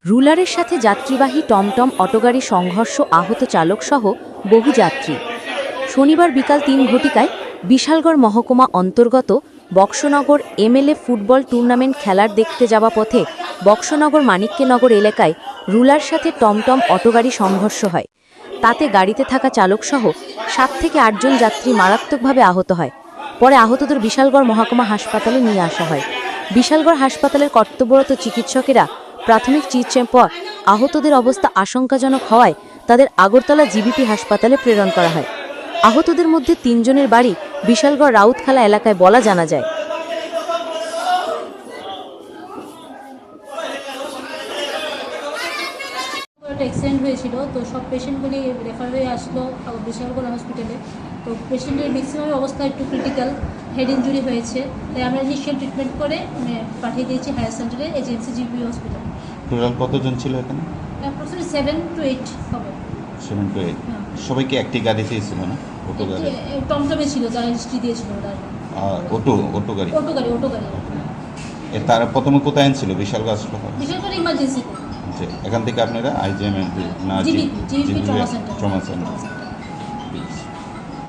রুলারের সাথে যাত্রীবাহী টমটম অটোগাড়ি সংঘর্ষ, আহত চালকসহ বহু যাত্রী। শনিবার বিকাল ৩ ঘটিকায় বিশালগড় মহকুমা অন্তর্গত বক্সনগর এমএলএ ফুটবল টুর্নামেন্ট খেলার দেখতে যাওয়া পথে বক্সনগর মানিক্যনগর এলাকায় রুলার সাথে টমটম অটোগাড়ি সংঘর্ষ হয়। তাতে গাড়িতে থাকা চালকসহ ৭ থেকে ৮ জন যাত্রী মারাত্মকভাবে আহত হয়। পরে আহতদের বিশালগড় মহকুমা হাসপাতালে নিয়ে আসা হয়। বিশালগড় হাসপাতালের কর্তব্যরত চিকিৎসকেরা প্রাথমিক চিকিৎসার পর আহতদের অবস্থা আশঙ্কাজনক হওয়ায় তাদের আগরতলা জিবিপি হাসপাতালে প্রেরণ করা হয়। আহতদের মধ্যে ৩ জনের বাড়ি বিশালগড় রাউতখালা এলাকায় বলা জানা যায়। একটা অ্যাক্সিডেন্ট হয়েছিল, তো সব পেশেন্টগুলি রেফার হয়ে আসলো বিশালগড় হসপিটালে। তো পেশেন্টের ম্যাক্সিমাম অবস্থা একটু ক্রিটিক্যাল, হেড ইঞ্জুরি হয়েছে, তাই আমরা ইনিশিয়াল ট্রিটমেন্ট করে পাঠিয়ে দিয়েছি হায়ার সেন্টারে, এজেন্সি জিবি হসপিটাল। টোটাল কতজন ছিল এখানে? অ্যাপ্রক্সিমেটলি 7 to 8 হবে। 7 to 8। হ্যাঁ। সবাইকে একটি গাড়িতেই ছিল না? অটো গাড়ি? টমটমে ছিল, যারা হিস্ট্রি দিয়েছিল ওরা। অটো গাড়ি। তারা তারা প্রথমে কোথায় আনছিল? বিশালগড় হাসপাতাল? বিশালগড় ইমার্জেন্সিতে। আচ্ছা, এখান থেকে আপনারা আইজিএম না GB trauma centre. Trauma centre